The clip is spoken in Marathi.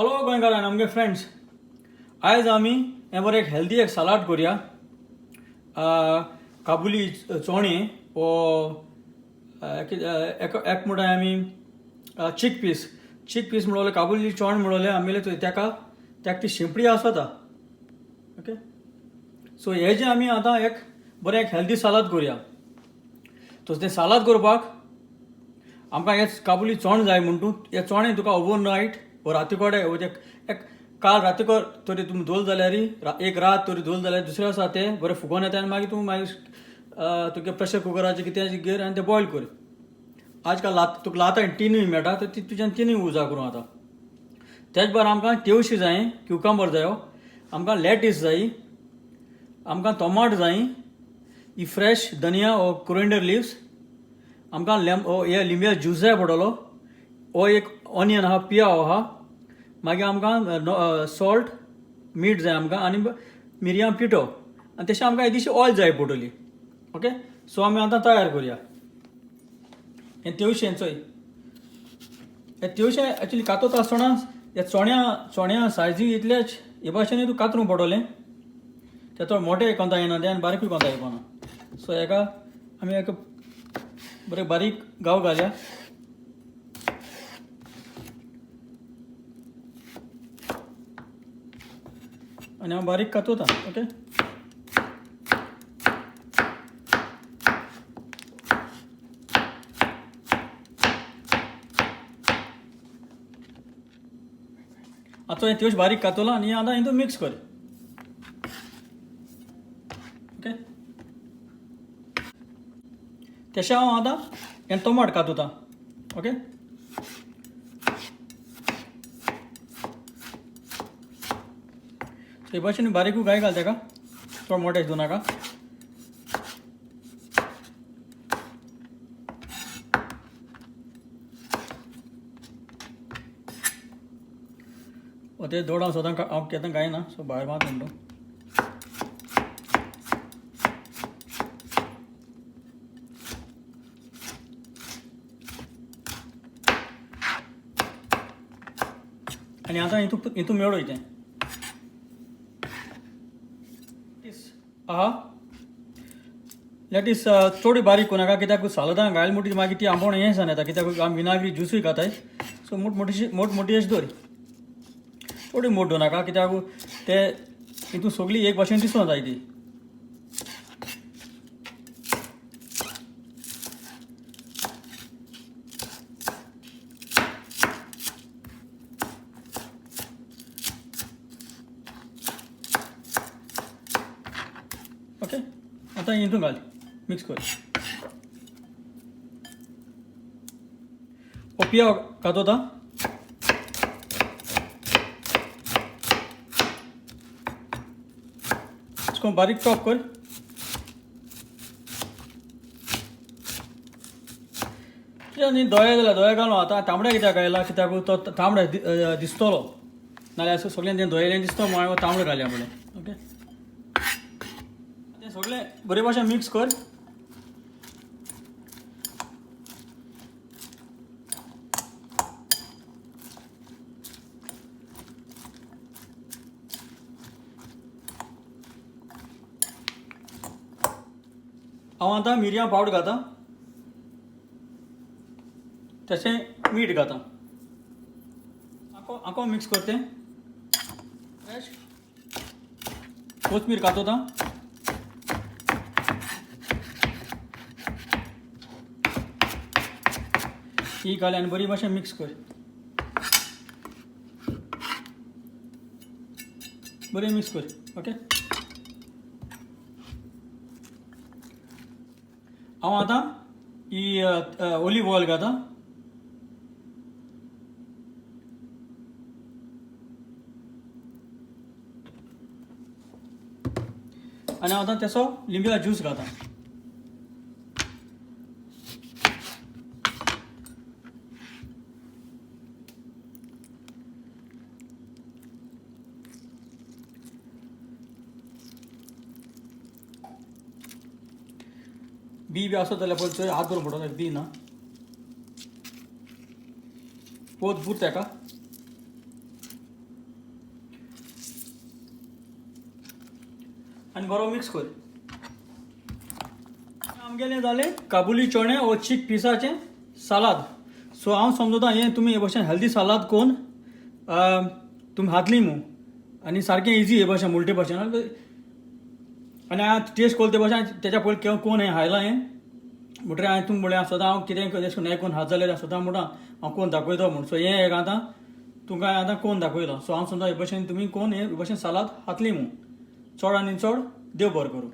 हॅलो गोंयकार आनी आमगे फ्रेंड्स, आयज आमी हे बरें एक हेल्दी एक सलाड करुया. काबुली चोणे वो एक म्हणटा आमी चिक पीस म्हणले काबुली चोण म्हणले आमगेले तेका ती शिंपडी आसता. ओके, सो हे जे आमी आतां एक बरें एक हेल्दी सालाद करुया. तें सालाद करपाक आमकां हे काबुली चोण जाय म्हणटू हे चोणे तुका ओवरनायट वो रातीकोडे एक काल रातीकोर तरी तुमी दवरले जाल्यार एक रात तरी दवरले जाल्यार दुसऱ्या दिसा ते बरें फुगोन येता आनी मागीर तूं तुगे प्रेशर कुकराचेर कितें घेर आनी ते बॉयल कर. आजकाल तुका लाता टिनूय मेळटा तर ती तुज्यान तिनूय उजा करूं आतां. तेच भायर आमकां तेवशी जाय, क्युकंबर जायो, आमकां लेटीस जाय, आमकां टोमाट जाय, ही फ्रेश धनिया ओ कोरिएंडर लिव्स, आमकां हे लिंब्या ज्यूस जाय पडटलो, हो एक ऑनियन आहा पियाव आहा, मागीर आमकां सॉल्ट मीठ जाय आमकां आनी मिरयां पिठो आनी तशें आमकां इल्लीशी ऑयल जाय पडटली. ओके, सो आमी आतां तयार करुया. हें तेवशें चोय हे तेवशें एक्चुली कातोता आसतना हे चोण्या सायजी इतलेच हे भाशेन तूं कातरूंक पडटलें. ते चड मोठे कोंता येना ते आनी बारीकूय कोंता येवपाना. सो हेका आमी एक बरें बारीक गांव घालया. आनी हांव बारीक कातोता. ओके, आतां हें तेवश बारीक कातोला आनी आतां हितून मिक्स कर. ओके, तशें हांव आतां हें टोमाट कातोता. ओके, हे भाशेन बारीकूय गाय घाल तेका, चड मोठे हितू नाका. ते दोड हांव सोदां हांव केन्ना गायना, सो भायर मात म्हणटू. आनी आतां हितू मेळोय तें आहा. लेटीस चोडी बारीक करूं नाका, कित्याक सालादां घायल म्हणटी मागीर ती आंबवण हें सान येता, कित्याक आमी विनाग्री ज्यूसूय घाताय. सो मोठी अशी दवर, थोडी मोठ दवरूं नाका, कित्याक ते हितून सगळी एक भाशेन दिसूं जाय ती. ओके, आतां हितून घाल, मिक्स कर. पियाव कातोता. इसको बारीक चॉप कर. दोळे जाल्यार दोळे घालूं. आतां तांबडे कित्याक घायला, कित्याक तो तांबडे दिसतलो नाल्यार सगळें तें दोयलें दिसता म्हण तांबडे घालया म्हणलें. ओके, तें सगळें बरे भाशेन मिक्स कर. हांव आतां मिरयां पावडर घालता, तशें मीठ घालता. आको मिक्स करते. फ्रेश कोथमीर कातोता. ही घाल आनी बरी भाशेन मिक्स कर. बरें मिक्स कर. ओके, हांव आतां ही ऑलिव्ह ऑयल घालता. आनी हांव आतां तेसो लिंब्या ज्यूस घालता. बी आसत जाल्यार पळय चोय हात धरून पडटलो बी ना पोत बूर तेका. आनी बरो मिक्स कर. आमगेलें जालें काबुली चणे वो चिक पिसाचें सालाद. सो हांव समजता हें तुमी हे भाशेन हेल्दी सालाद करून तुमी हातली मू आनी सारकें इजी हे भाशेन मुल्टे भाशेन. आनी हांव टेस्ट कोल ते भाशेन तेच्या पयलीं कोण हें हायलां हें म्हणटरी हांवें तुमकां म्हळ्यार सदां हांव कितें अशें करून हें कोण हात जाल्यार सदां म्हणटा हांव कोण दाखयता म्हूण. सो हें एक आतां तुमकां आतां कोण दाखयलां. सो हांव समजा हे भाशेन तुमी कोण हे भाशेन सालाद हातली मू चड आनी चड देव बरें करूं.